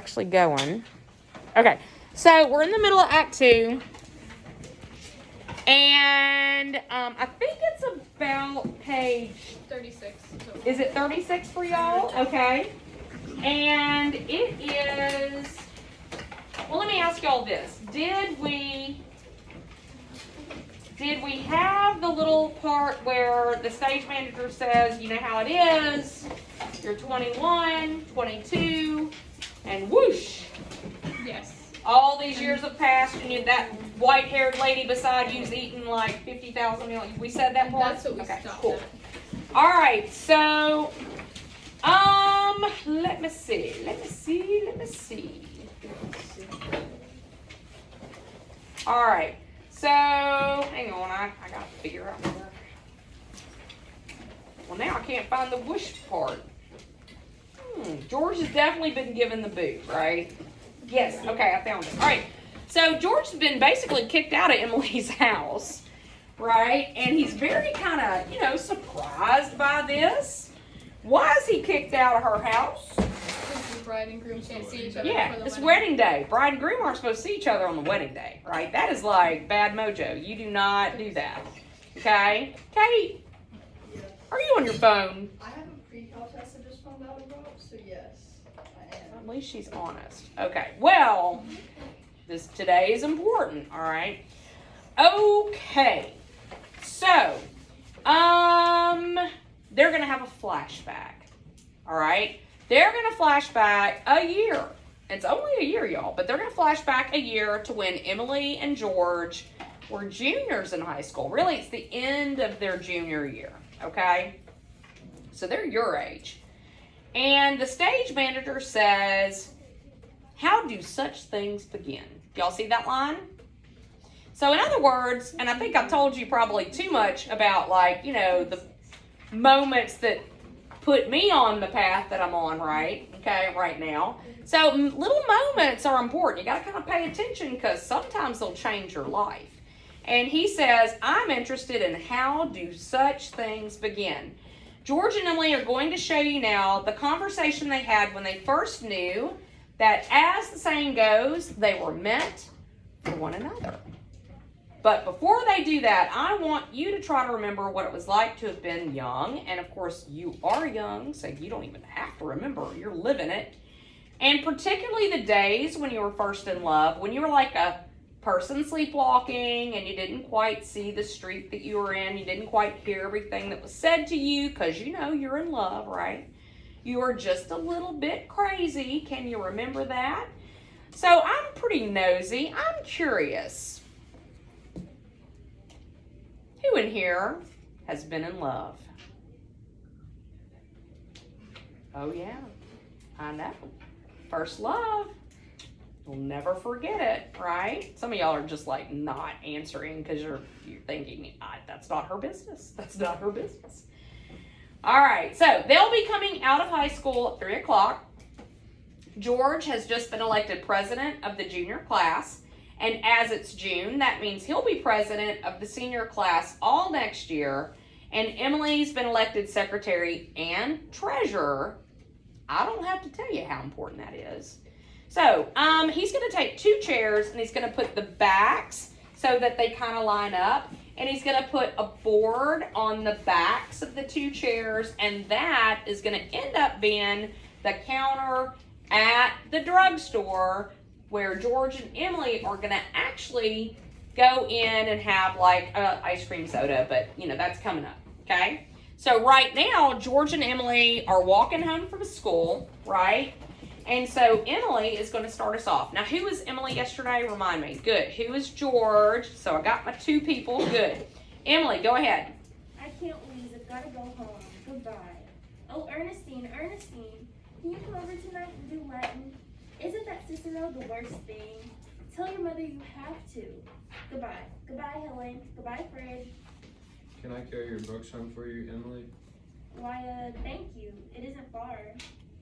actually going. Okay, so we're in the middle of Act 2. And I think it's about page 36. Is it 36 for y'all? Okay. And it is, well, let me ask y'all this. Did we have the little part where the stage manager says, you know how it is, you're 21, 22, and whoosh. Yes. All these years have passed, and that white-haired lady beside you's eating like 50,000 meals. We said that part? That's what we stopped cool. at. All right, so, let me see. All right, so, hang on, I gotta figure out where. Well, now I can't find the whoosh part. George has definitely been given the boot, right? Yes, okay, I found it. All right, so George has been basically kicked out of Emily's house, right? And he's very kind of, surprised by this. Why is he kicked out of her house? Because the bride and groom can't see each other Yeah, for the it's wedding. wedding day. Bride and groom aren't supposed to see each other on the wedding day, right? That is like bad mojo. You do not do that, okay? Kate, are you on your phone? I have a pre-health test I just found out about, so yes, I am. At least she's honest. Okay, well, today is important, all right? Okay, so, they're gonna have a flashback, all right? They're gonna flashback a year. It's only a year, y'all, but they're gonna flashback a year to when Emily and George were juniors in high school. Really, it's the end of their junior year, okay? So they're your age. And the stage manager says, how do such things begin? Y'all see that line? So in other words, and I think I've told you probably too much about the moments that put me on the path that I'm on right now. So little moments are important. You got to kind of pay attention because sometimes they'll change your life. And he says, I'm interested in how do such things begin. George and Emily are going to show you now the conversation they had when they first knew that, as the saying goes, they were meant for one another. But before they do that, I want you to try to remember what it was like to have been young. And of course, you are young, so you don't even have to remember. You're living it. And particularly the days when you were first in love, when you were like a person sleepwalking and you didn't quite see the street that you were in. You didn't quite hear everything that was said to you because you're in love, right? You were just a little bit crazy. Can you remember that? So I'm pretty nosy. I'm curious. Who in here has been in love? Oh yeah, I know. First love. You'll never forget it, right? Some of y'all are just like not answering because you're thinking, that's not her business. That's not her business. All right, so they'll be coming out of high school at 3 o'clock. George has just been elected president of the junior class. And as it's June, that means he'll be president of the senior class all next year. And Emily's been elected secretary and treasurer. I don't have to tell you how important that is. So, he's going to take 2 chairs and he's going to put the backs so that they kind of line up. And he's going to put a board on the backs of the 2 chairs. And that is going to end up being the counter at the drugstore where George and Emily are going to actually go in and have like ice cream soda. But, that's coming up, okay? So right now, George and Emily are walking home from school, right? And so Emily is going to start us off. Now, who was Emily yesterday? Remind me. Good. Who is George? So I got my 2 people. Good. Emily, go ahead. I can't leave. I've got to go home. Goodbye. Oh, Ernestine, can you come over tonight and do Latin? Isn't that Cicero the worst thing? Tell your mother you have to. Goodbye. Goodbye, Helen. Goodbye, Fred. Can I carry your books home for you, Emily? Why, thank you. It isn't far.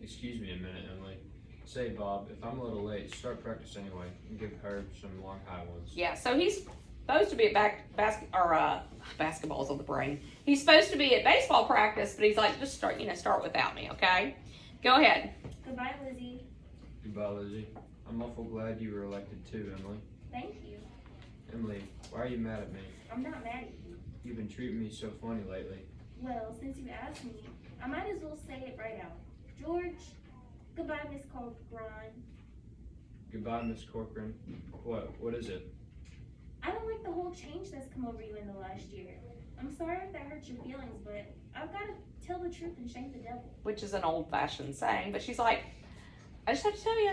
Excuse me a minute, Emily. Say, Bob, if I'm a little late, start practice anyway and give her some long high ones. Yeah, so he's supposed to be at basketball's on the brain. He's supposed to be at baseball practice, but he's like, just start without me, okay? Go ahead. Goodbye, Lizzie. Goodbye, Lizzie. I'm awful glad you were elected too, Emily. Thank you. Emily, why are you mad at me? I'm not mad at you. You've been treating me so funny lately. Well, since you asked me, I might as well say it right out. George, goodbye, Miss Corcoran. Goodbye, Miss Corcoran. What is it? I don't like the whole change that's come over you in the last year. I'm sorry if that hurt your feelings, but I've got to tell the truth and shame the devil. Which is an old-fashioned saying, but she's like, I just have to tell you,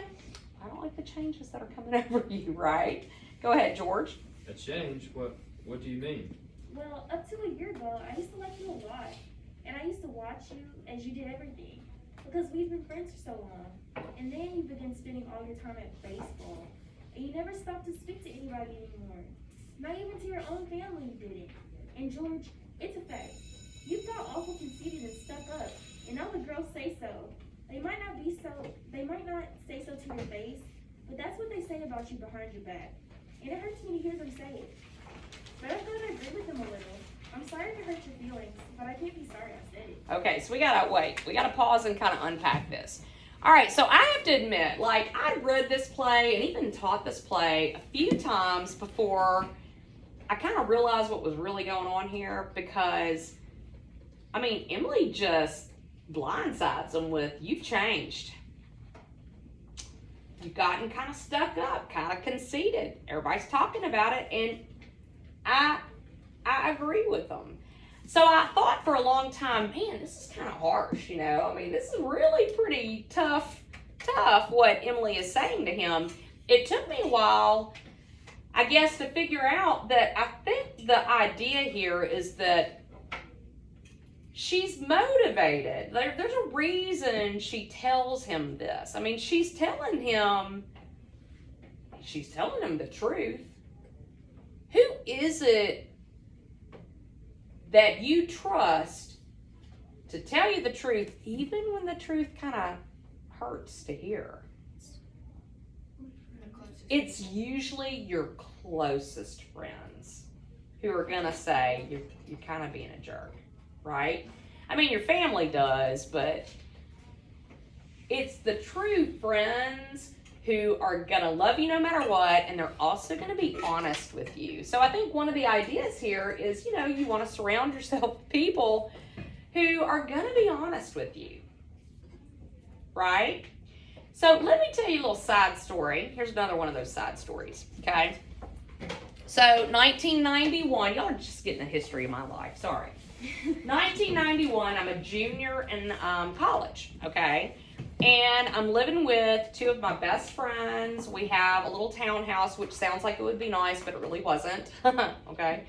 I don't like the changes that are coming over you, right? Go ahead, George. A change? What do you mean? Well, up to a year ago, I used to like you a lot. And I used to watch you as you did everything. Because we've been friends for so long. And then you began spending all your time at baseball. And you never stopped to speak to anybody anymore. Not even to your own family you didn't. And George, it's a fact. You've got awful conceited and stuck up. And all the girls say so. They might not say so to your face, but that's what they say about you behind your back. And it hurts me to hear them say it. But I've got to agree with them a little. I'm sorry if it hurt your feelings, but I can't be sorry I said it. Okay, so we gotta pause and kind of unpack this. All right, so I have to admit, like, I read this play and even taught this play a few times before I kind of realized what was really going on here, because, I mean, Emily just blindsides them with, you've changed. You've gotten kind of stuck up, kind of conceited. Everybody's talking about it, and I agree with them. So I thought for a long time, man, this is kind of harsh, you know. I mean, this is really pretty tough what Emily is saying to him. It took me a while, I guess, to figure out that I think the idea here is that she's motivated. There's a reason she tells him this. I mean, she's telling him the truth. Who is it that you trust to tell you the truth, even when the truth kind of hurts to hear? It's usually your closest friends who are gonna say you're kind of being a jerk, right? I mean, your family does, but it's the true friends who are gonna love you no matter what, and they're also gonna be honest with you. So I think one of the ideas here is, you know, you want to surround yourself with people who are gonna be honest with you, right? So let me tell you a little side story. Here's another one of those side stories, okay? So 1991, y'all are just getting the history of my life, sorry. 1991, I'm a junior in college, okay? And I'm living with two of my best friends. We have a little townhouse, which sounds like it would be nice, but it really wasn't. Okay.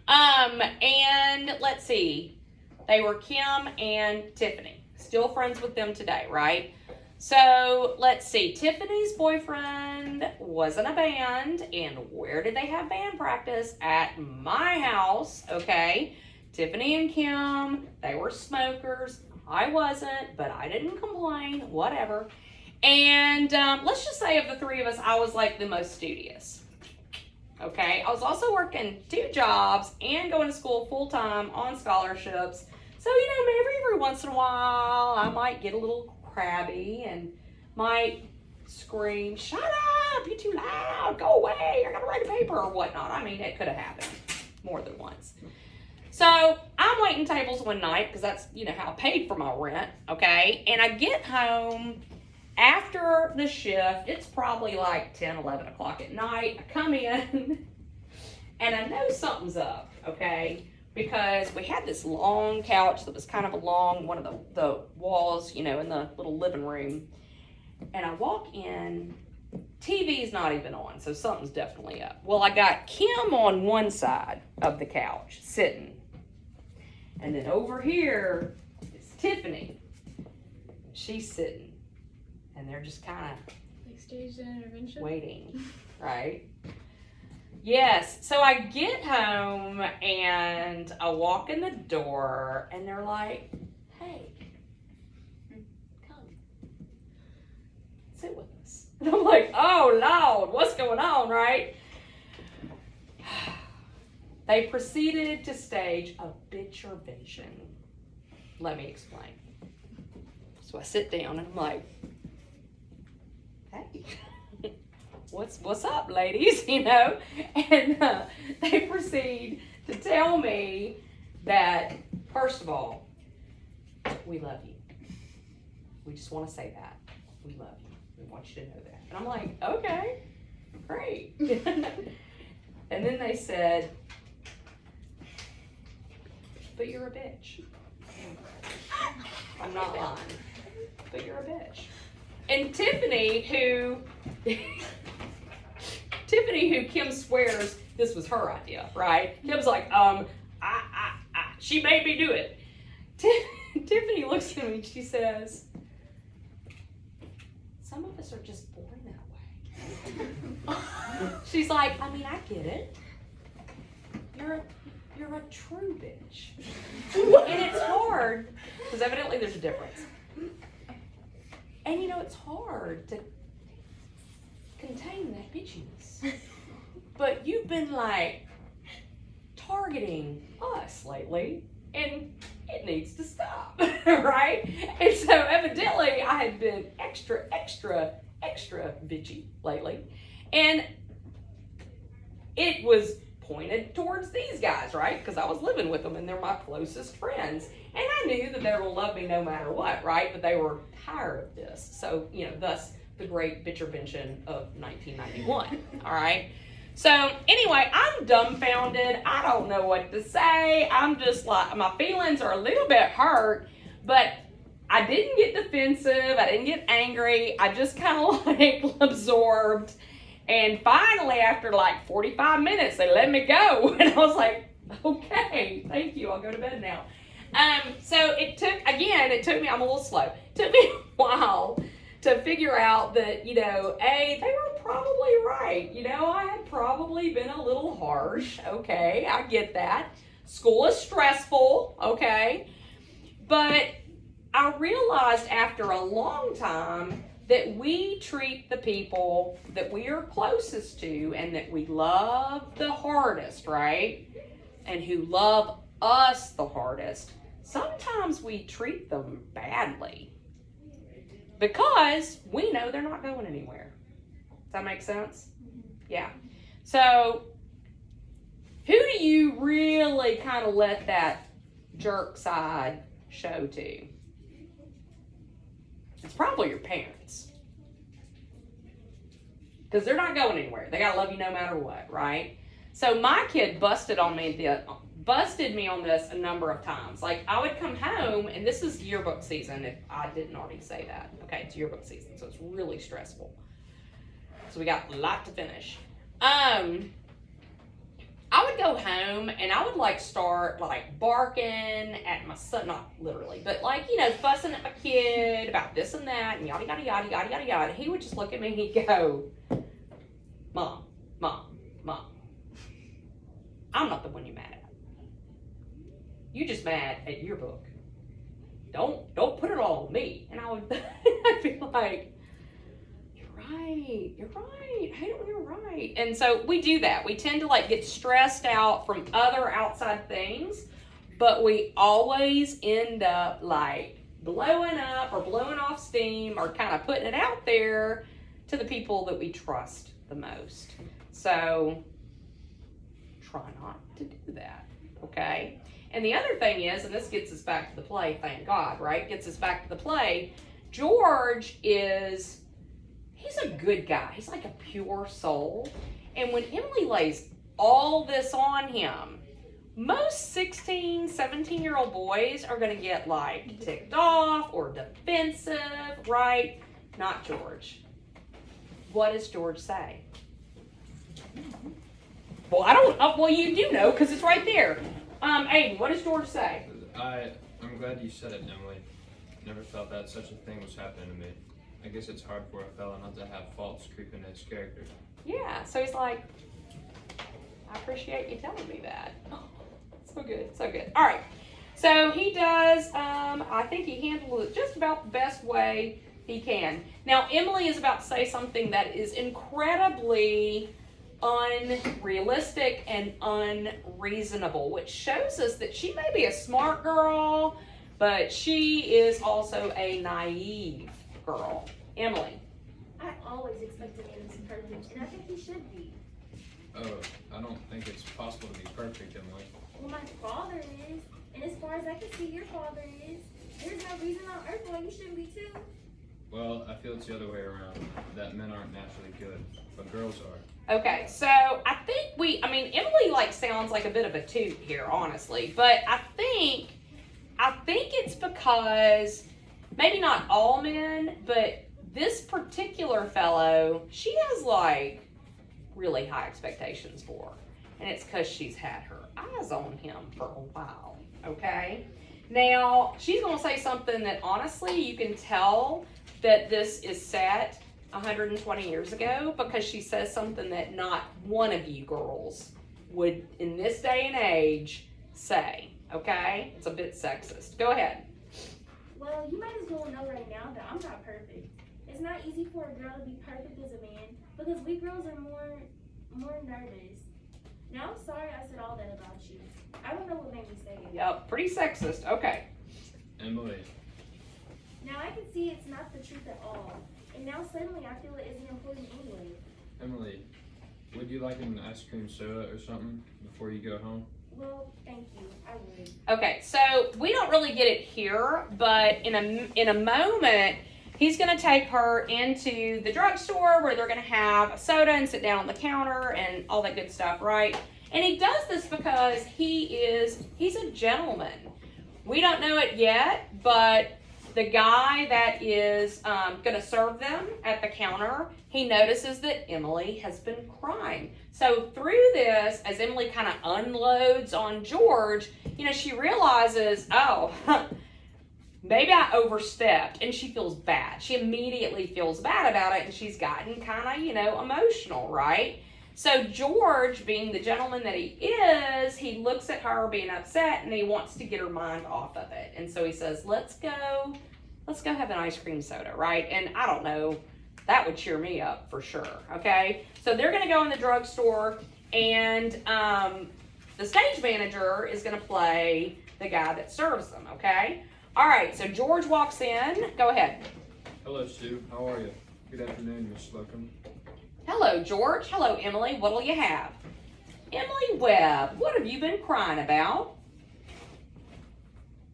And let's see. They were Kim and Tiffany. Still friends with them today, right? So let's see. Tiffany's boyfriend was in a band. And where did they have band practice? At my house, okay? Tiffany and Kim, they were smokers. I wasn't, but I didn't complain, whatever. And let's just say of the three of us, I was like the most studious. Okay, I was also working 2 jobs and going to school full-time on scholarships. So, you know, maybe every once in a while, I might get a little crabby and might scream, "Shut up, you're too loud, go away, I gotta write a paper," or whatnot. I mean, it could have happened more than once. So I'm waiting tables one night because that's, you know, how I paid for my rent, okay? And I get home after the shift. It's probably like 10, 11 o'clock at night. I come in and I know something's up, okay? Because we had this long couch that was kind of along one of the walls, you know, in the little living room. And I walk in, TV's not even on, so something's definitely up. Well, I got Kim on one side of the couch, sitting. And then over here is Tiffany. She's sitting. And they're just kind of Like staged an intervention. waiting, right? Yes. So I get home and I walk in the door and they're like, "Hey, come sit with us." And I'm like, "Oh, Lord, what's going on," right? They proceeded to stage a bitch-or-vision. Let me explain. So I sit down and I'm like, hey, what's up, ladies? You know, and they proceed to tell me that, first of all, we love you. We just want to say that. We love you. We want you to know that. And I'm like, okay, great. And then they said, but you're a bitch. I'm not lying. But you're a bitch. And Tiffany, who Kim swears this was her idea, right? Kim's like, she made me do it. Tiffany looks at me and she says, some of us are just born that way. She's like, I mean, I get it. You're a true bitch. And it's hard, because evidently there's a difference. And you know, it's hard to contain that bitchiness. But you've been like targeting us lately, and it needs to stop, right? And so evidently I had been extra bitchy lately. And it was pointed towards these guys, right? Because I was living with them and they're my closest friends. And I knew that they were gonna love me no matter what, right? But they were tired of this. So, you know, thus the great bitchervention of 1991, all right? So anyway, I'm dumbfounded. I don't know what to say. I'm just like, my feelings are a little bit hurt, but I didn't get defensive. I didn't get angry. I just kind of like absorbed. And finally, after like 45 minutes, they let me go. And I was like, okay, thank you. I'll go to bed now. So it took me, I'm a little slow. It took me a while to figure out that, you know, they were probably right. You know, I had probably been a little harsh. Okay, I get that. School is stressful. Okay. But I realized after a long time that we treat the people that we are closest to and that we love the hardest, right? And who love us the hardest, sometimes we treat them badly because we know they're not going anywhere. Does that make sense? Yeah. So who do you really kind of let that jerk side show to? It's probably your parents. Because they're not going anywhere. They gotta love you no matter what, right? So my kid busted me on this a number of times. Like, I would come home, and this is yearbook season, if I didn't already say that. Okay, it's yearbook season, so it's really stressful. So we got a lot to finish. I would go home and I would like start like barking at my son, not literally, but like, you know, fussing at my kid about this and that and yada, yada, yada, yada, yada, yada. He would just look at me and he'd go, Mom, I'm not the one you're mad at. You just mad at your book. Don't put it all on me. And I would I'd be like, you're right. Hey, you're right. And so we do that. We tend to like get stressed out from other outside things, but we always end up like blowing up or blowing off steam or kind of putting it out there to the people that we trust the most. So try not to do that, okay? And the other thing is, and this gets us back to the play, thank God, right? Gets us back to the play. George he's a good guy. He's like a pure soul. And when Emily lays all this on him, most 16, 17-year-old boys are going to get like ticked off or defensive, right? Not George. What does George say? Well, I don't, well, you do know because it's right there. Aiden, what does George say? I'm glad you said it, Emily. Never felt that such a thing was happening to me. I guess it's hard for a fella not to have faults creep into his character. Yeah, so he's like, I appreciate you telling me that. Oh, so good, so good. All right, so he does, I think he handled it just about the best way he can. Now, Emily is about to say something that is incredibly unrealistic and unreasonable, which shows us that she may be a smart girl, but she is also a naive girl. Emily. I always expect a man to be perfect, and I think he should be. Oh, I don't think it's possible to be perfect, Emily. Well, my father is, and as far as I can see, your father is. There's no reason on earth why you shouldn't be too. Well, I feel it's the other way around, that men aren't naturally good, but girls are. Okay, so I think Emily like sounds like a bit of a toot here, honestly, but I think it's because maybe not all men, but this particular fellow, she has like really high expectations for, and it's because she's had her eyes on him for a while. Okay, now she's gonna say something that honestly you can tell that this is set 120 years ago, because she says something that not one of you girls would in this day and age say. Okay, it's a bit sexist. Go ahead. Well, you might as well know right now that I'm not perfect. It's not easy for a girl to be perfect as a man because we girls are more nervous. Now I'm sorry I said all that about you. I don't know what made me say it. Yep, pretty sexist. Okay. Emily, Now I can see it's not the truth at all. And now suddenly I feel it isn't important anyway. Emily, would you like an ice cream soda or something before you go home? Well, thank you. I would. Okay, so we don't really get it here, but in a moment, he's going to take her into the drugstore where they're going to have a soda and sit down on the counter and all that good stuff, right? And he does this because he's a gentleman. We don't know it yet, but the guy that is going to serve them at the counter, he notices that Emily has been crying. So through this, as Emily kind of unloads on George, she realizes, oh, maybe I overstepped, and she feels bad. She immediately feels bad about it, and she's gotten kind of, emotional, right? So George, being the gentleman that he is, he looks at her being upset, and he wants to get her mind off of it. And so he says, let's go have an ice cream soda, right? And I don't know, that would cheer me up for sure, okay? So they're gonna go in the drugstore, and the stage manager is gonna play the guy that serves them, okay? All right, so George walks in. Go ahead. Hello, Sue. How are you? Good afternoon, Miss Slocum. Hello, George. Hello, Emily. What'll you have? Emily Webb, what have you been crying about?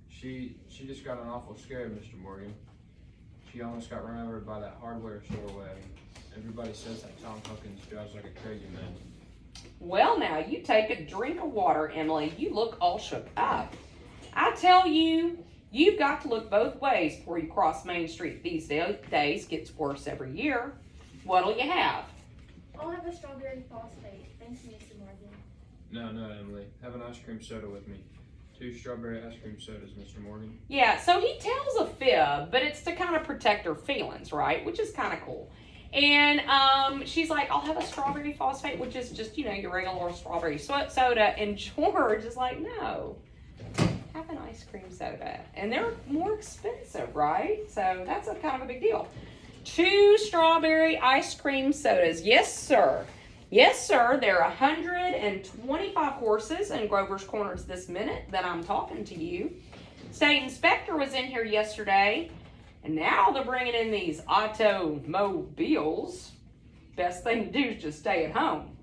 She just got an awful scare, Mr. Morgan. She almost got run over by that hardware store wagon. Everybody says that Tom Huckins drives like a crazy man. Well, now, you take a drink of water, Emily. You look all shook up. I tell you, you've got to look both ways before you cross Main Street. These days gets worse every year. What'll you have? I'll have a strawberry phosphate. Thank you, Mr. Morgan. No, Emily. Have an ice cream soda with me. 2 strawberry ice cream sodas, Mr. Morgan. Yeah, so he tells a fib, but it's to kind of protect her feelings, right? Which is kind of cool. And she's like, I'll have a strawberry phosphate, which is just, your regular strawberry soda. And George is like, no, have an ice cream soda. And they're more expensive, right? So that's a kind of a big deal. 2 strawberry ice cream sodas. Yes, sir. Yes, sir. There are 125 horses in Grover's Corners this minute that I'm talking to you. State inspector was in here yesterday, and now they're bringing in these automobiles. Best thing to do is just stay at home.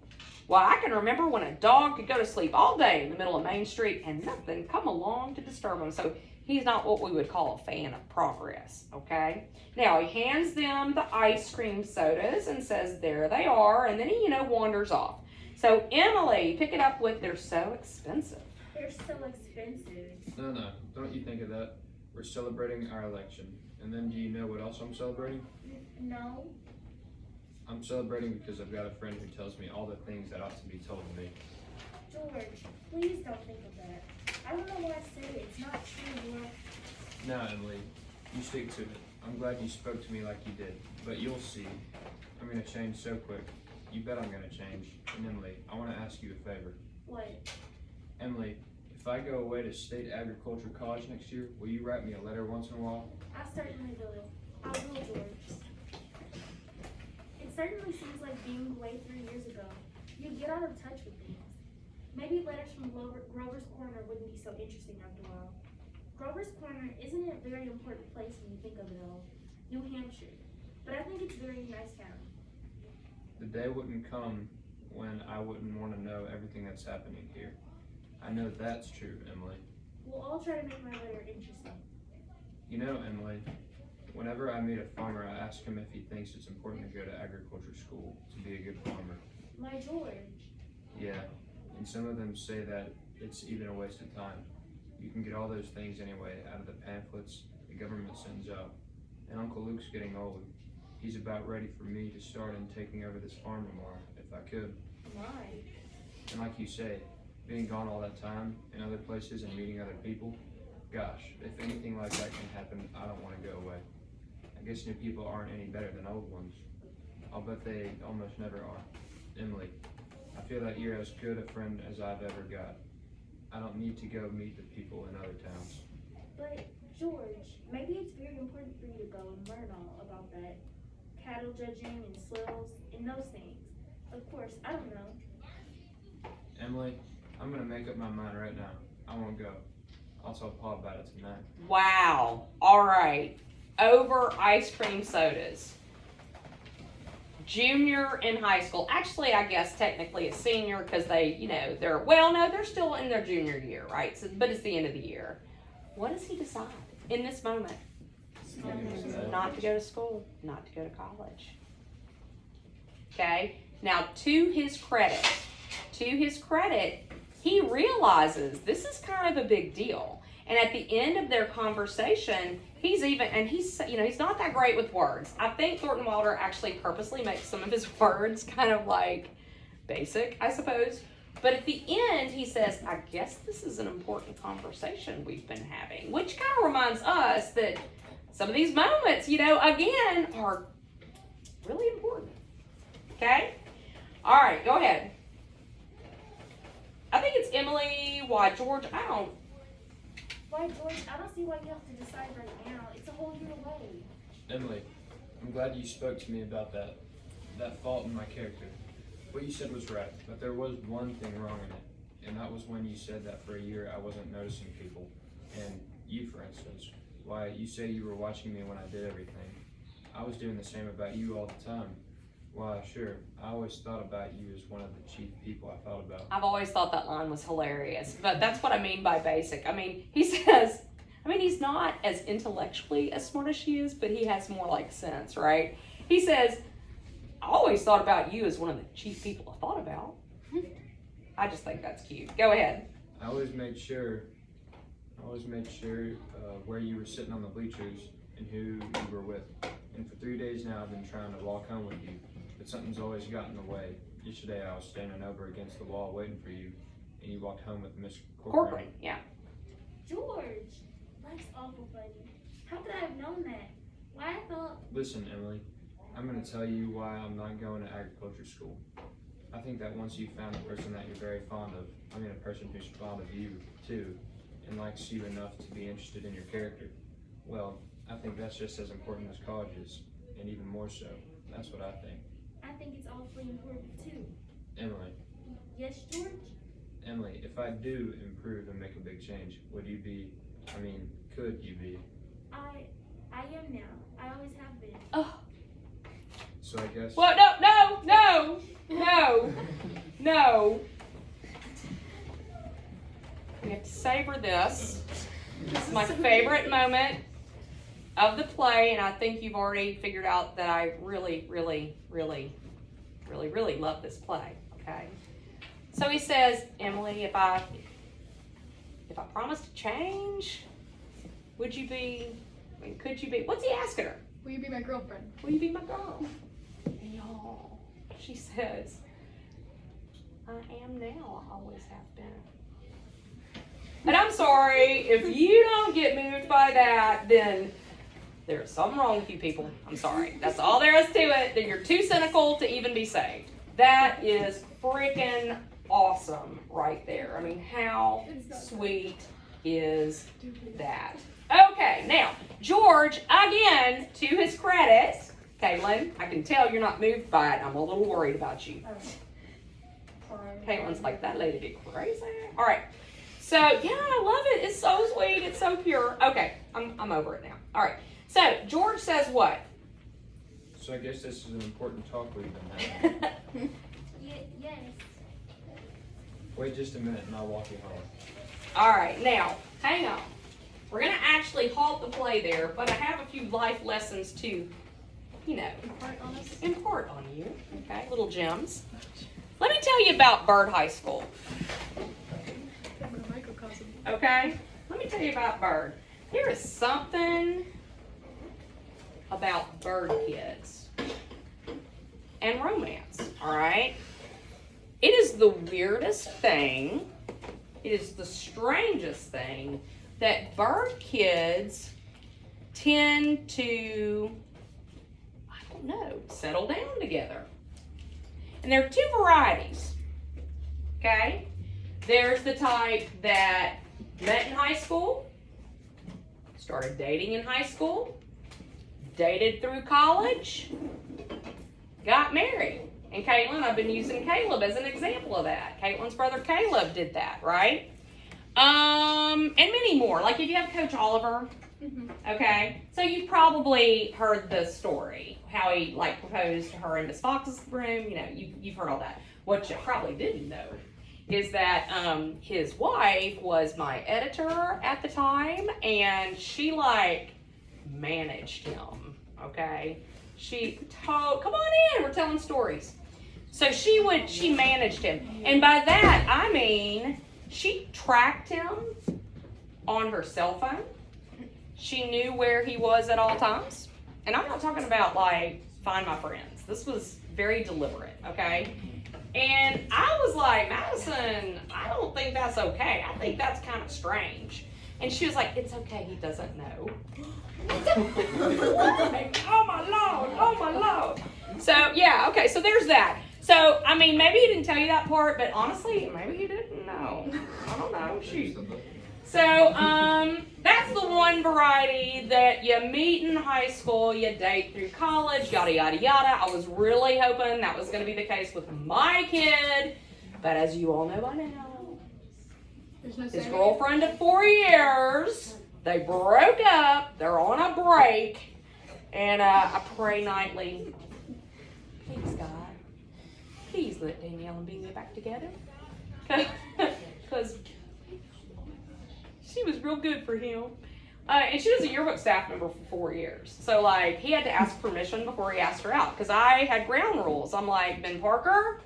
Well, I can remember when a dog could go to sleep all day in the middle of Main Street and nothing come along to disturb him. So he's not what we would call a fan of progress, okay? Now, he hands them the ice cream sodas and says, there they are, and then he, wanders off. So, Emily, pick it up with, they're so expensive. They're so expensive. No, don't you think of that. We're celebrating our election. And then do you know what else I'm celebrating? No. I'm celebrating because I've got a friend who tells me all the things that ought to be told to me. George, please don't think of that. I don't know why I said it. It's not true, George. Now, Emily, you stick to it. I'm glad you spoke to me like you did. But you'll see. I'm going to change so quick. You bet I'm going to change. And Emily, I want to ask you a favor. What? Emily, if I go away to State Agriculture College next year, will you write me a letter once in a while? I certainly will. I will, George. It certainly seems like being away 3 years ago. You get out of touch with things. Maybe letters from Grover's Corner wouldn't be so interesting after a while. Grover's Corner isn't a very important place when you think of it all. New Hampshire. But I think it's a very nice town. day wouldn't come when I wouldn't want to know everything that's happening here. I know that's true, Emily. We'll all try to make my letter interesting. You know, Emily, whenever I meet a farmer, I ask him if he thinks it's important to go to agriculture school to be a good farmer. My George. Yeah, and some of them say that it's even a waste of time. You can get all those things anyway out of the pamphlets the government sends out. And Uncle Luke's getting old. He's about ready for me to start in taking over this farm tomorrow, if I could. My. And like you say, being gone all that time in other places and meeting other people, gosh, if anything like that can happen, I don't want to go away. I guess new people aren't any better than old ones. I'll bet they almost never are. Emily, I feel that you're as good a friend as I've ever got. I don't need to go meet the people in other towns. But, George, maybe it's very important for you to go and learn all about that. Cattle judging and soils and those things. Of course, I don't know. Emily, I'm gonna make up my mind right now. I won't go. I'll tell Pa about it tonight. Wow. All right. Over ice cream sodas. Junior in high school. Actually, I guess technically it's senior because they, they're still in their junior year, right? So, but it's the end of the year. What does he decide in this moment? Not to go to school, not to go to college. Okay? Now, to his credit, he realizes this is kind of a big deal. And at the end of their conversation, he's not that great with words. I think Thornton Wilder actually purposely makes some of his words kind of like basic, I suppose. But at the end, he says, I guess this is an important conversation we've been having, which kind of reminds us that some of these moments, again, are really important. Okay? All right, go ahead. I think it's Emily. Why, George? Why, George? I don't see why you have to decide right now. It's a whole year away. Emily, I'm glad you spoke to me about that fault in my character. What you said was right, but there was one thing wrong in it, and that was when you said that for a year I wasn't noticing people. And you, for instance, why, you say you were watching me when I did everything. I was doing the same about you all the time. Why, sure, I always thought about you as one of the chief people I thought about. I've always thought that line was hilarious, but that's what I mean by basic. He says, he's not as intellectually as smart as she is, but he has more like sense, right? He says, I always thought about you as one of the chief people I thought about. I just think that's cute. Go ahead. I always made sure where you were sitting on the bleachers and who you were with. And for 3 days now, I've been trying to walk home with you, but something's always gotten in the way. Yesterday, I was standing over against the wall waiting for you, and you walked home with Miss Corcoran. Yeah. George, life's awful funny. How could I have known that? Why I thought... Listen, Emily, I'm going to tell you why I'm not going to agriculture school. I think that once you've found a person that you're very fond of, a person who's fond of you, too, and likes you enough to be interested in your character, well, I think that's just as important as college is, and even more so. That's what I think. I think it's awfully important, too. Emily. Yes, George? Emily, if I do improve and make a big change, could you be? I am now. I always have been. Oh. So I guess... Well, no. We have to savor this. This is my favorite moment of the play, and I think you've already figured out that I really, really, really, really, really love this play, okay? So he says, Emily, if I promise to change, could you be, what's he asking her? Will you be my girlfriend? Will you be my girl? Y'all, she says, I am now, I always have been. And I'm sorry, if you don't get moved by that, then there's something wrong with you people. I'm sorry. That's all there is to it. That you're too cynical to even be saved. That is freaking awesome right there. How sweet is that? Okay, now, George, again, to his credit, Caitlin, I can tell you're not moved by it. I'm a little worried about you. Caitlin's like, that lady get crazy. All right. So, yeah, I love it. It's so sweet. It's so pure. Okay, I'm over it now. All right. So, George says what? So I guess this is an important talk we've been having. Wait just a minute and I'll walk you home. All right, now, hang on. We're going to actually halt the play there, but I have a few life lessons to, impart on you, okay? Little gems. Let me tell you about Byrd High School, okay? Let me tell you about Byrd. There is something about Byrd kids and romance, all right? It is the weirdest thing, it is the strangest thing that Byrd kids tend to, settle down together. And there are two varieties, okay? There's the type that met in high school, started dating in high school, dated through college, got married. And Caitlin, I've been using Caleb as an example of that. Caitlin's brother Caleb did that, right? And many more. Like if you have Coach Oliver, okay? So you've probably heard the story, how he proposed to her in Miss Fox's room. You've heard all that. What you probably didn't know is that his wife was my editor at the time, and she managed him, okay? She told, come on in, we're telling stories. So she managed him. And by that, I mean, she tracked him on her cell phone. She knew where he was at all times. And I'm not talking about find my friends. This was very deliberate, okay? And I was like, Madison, I don't think that's okay. I think that's kind of strange. And she was like, it's okay, he doesn't know. Oh my Lord. So, yeah, okay, so there's that. So, I mean, maybe he didn't tell you that part, but honestly, maybe he didn't know. I don't know, shoot. So, that's the one variety that you meet in high school, you date through college, yada, yada, yada. I was really hoping that was going to be the case with my kid, but as you all know by now, his girlfriend of 4 years, they broke up, they're on a break, and I pray nightly, please God, please let Danielle and B get back together, because she was real good for him. And she was a yearbook staff member for 4 years. So, he had to ask permission before he asked her out. Because I had ground rules. I'm like, Ben Parker,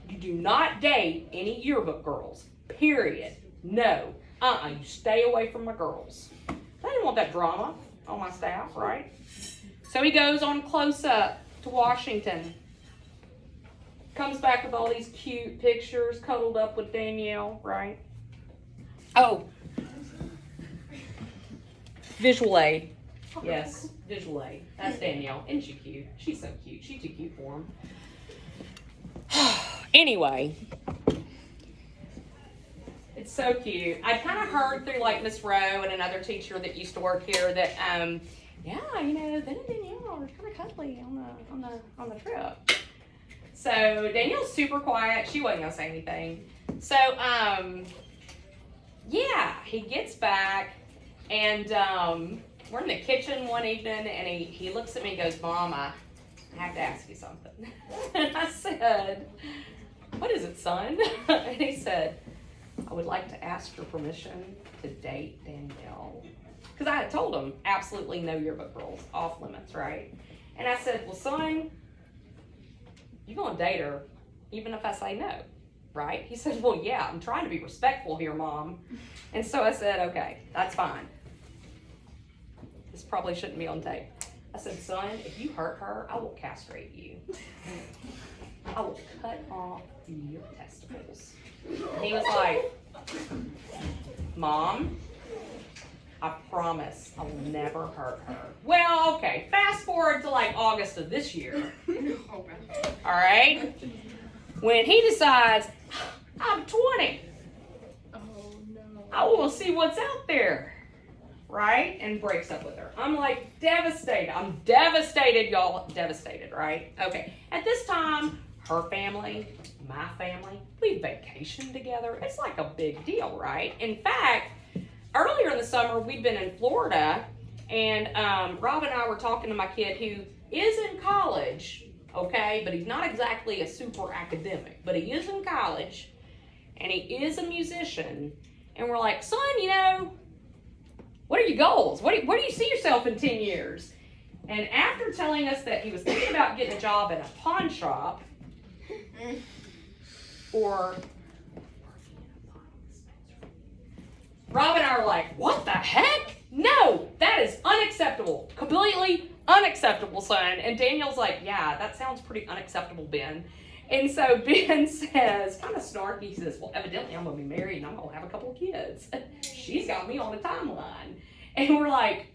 you do not date any yearbook girls. Period. No. You stay away from my girls. I didn't want that drama on my staff, right? So he goes on close up to Washington. Comes back with all these cute pictures, cuddled up with Danielle, right? Oh, visual aid. Yes, visual aid. That's Danielle. Isn't she cute? She's so cute. She's too cute for him. Anyway, it's so cute. I kind of heard through Miss Rowe and another teacher that used to work here that, Ben and Danielle were kind of cuddly on the trip. So Danielle's super quiet. She wasn't gonna say anything. So, yeah, he gets back, and we're in the kitchen one evening, and he looks at me and goes, Mom, I have to ask you something. And I said, what is it, son? And he said, I would like to ask your permission to date Danielle. Because I had told him, absolutely no yearbook girls, off limits, right? And I said, well, son, you're going to date her even if I say no. Right? He said, well, yeah, I'm trying to be respectful here, Mom. And so I said, okay, that's fine. This probably shouldn't be on tape. I said, son, if you hurt her, I will castrate you. I will cut off your testicles. And he was like, Mom, I promise I will never hurt her. Well, okay, fast forward to August of this year. All right? When he decides, I'm 20. Oh no. I will see what's out there. Right? And breaks up with her. I'm devastated. I'm devastated, y'all. Devastated, right? Okay. At this time, her family, my family, we vacation together. It's a big deal, right? In fact, earlier in the summer, we'd been in Florida, and Rob and I were talking to my kid who is in college, okay, but he's not exactly a super academic, but he is in college, and he is a musician. And we're like, son, you know, what are your goals? Where do you see yourself in 10 years? And after telling us that he was thinking about getting a job in a pawn shop or Rob and I are like, what the heck? No, that is unacceptable. Completely unacceptable, son. And Daniel's like, yeah, that sounds pretty unacceptable, Ben. And so Ben says, kind of snarky, he says, well, evidently I'm going to be married and I'm going to have a couple of kids. She's got me on a timeline. And we're like,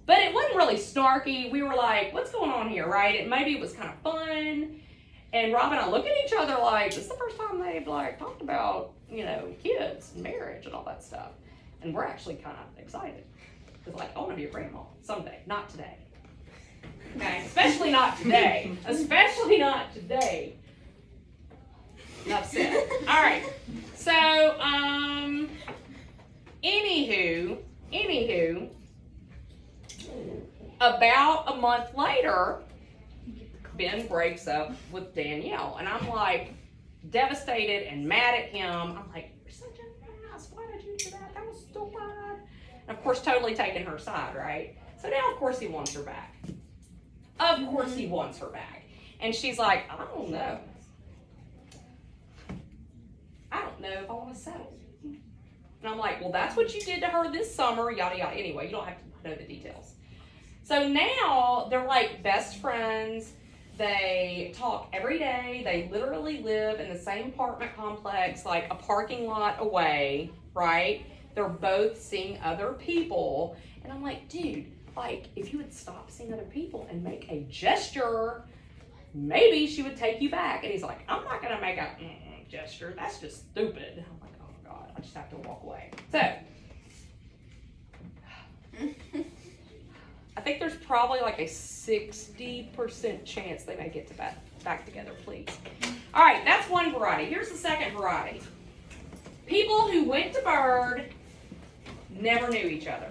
but it wasn't really snarky. We were like, what's going on here, right? And maybe it was kind of fun. And Rob and I look at each other like, this is the first time they've like talked about, you know, kids and marriage and all that stuff. And we're actually kind of excited. Because like, I want to be a grandma someday, not today. Okay, especially not today. Especially not today. Enough said. All right. So, anywho, about a month later, Ben breaks up with Danielle, and I'm like devastated and mad at him. I'm like, you're such an ass. Why did you do that? That was stupid. And of course, totally taking her side, right? So now, of course, he wants her back. Of course, he wants her back. And she's like, I don't know. I don't know if I want to settle. And I'm like, well, that's what you did to her this summer, yada, yada. Anyway, you don't have to know the details. So now they're like best friends. They talk every day. They literally live in the same apartment complex, like a parking lot away, right? They're both seeing other people. And I'm like, dude, like, if you would stop seeing other people and make a gesture, maybe she would take you back. And he's like, I'm not going to make a gesture. That's just stupid. I'm like, oh, God, I just have to walk away. So, I think there's probably like a 60% chance they may get back together, please. All right, that's one variety. Here's the second variety. People who went to Byrd never knew each other.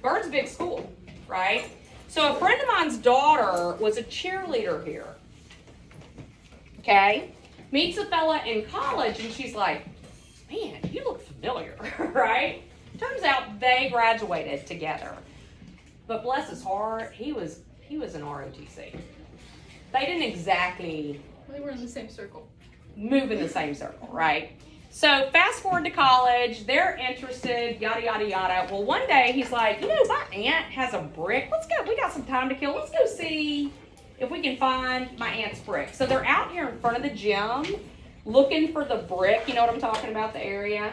Byrd's a big school, right? So a friend of mine's daughter was a cheerleader here. Okay? Meets a fella in college and she's like, man, you look familiar, right? Turns out they graduated together. But bless his heart, he was in ROTC. They didn't exactly They were in the same circle. move in the same circle, right? So fast forward to college, they're interested, yada, yada, yada. Well, one day he's like, you know, my aunt has a brick. Let's go, we got some time to kill. Let's go see if we can find my aunt's brick. So they're out here in front of the gym looking for the brick. You know what I'm talking about, the area,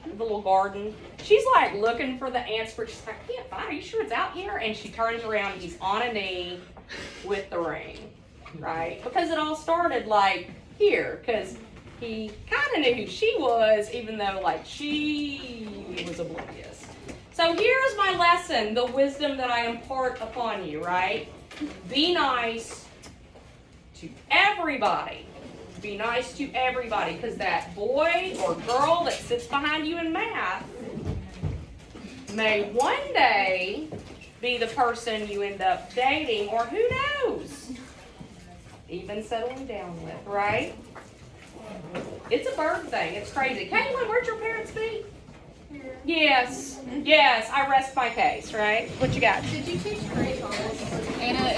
the little garden. She's like looking for the aunt's brick. She's like, I can't find it. Are you sure it's out here? And she turns around and he's on a knee with the ring, right? Because it all started like here, because he kind of knew who she was, even though like she was oblivious. So here's my lesson, the wisdom that I impart upon you, right? Be nice to everybody. Be nice to everybody, because that boy or girl that sits behind you in math may one day be the person you end up dating, or who knows, even settling down with, right? It's a Byrd thing. It's crazy. Caitlin, where'd your parents be? Here. Yes, I rest my case, right? What you got? Did you teach Grace Anna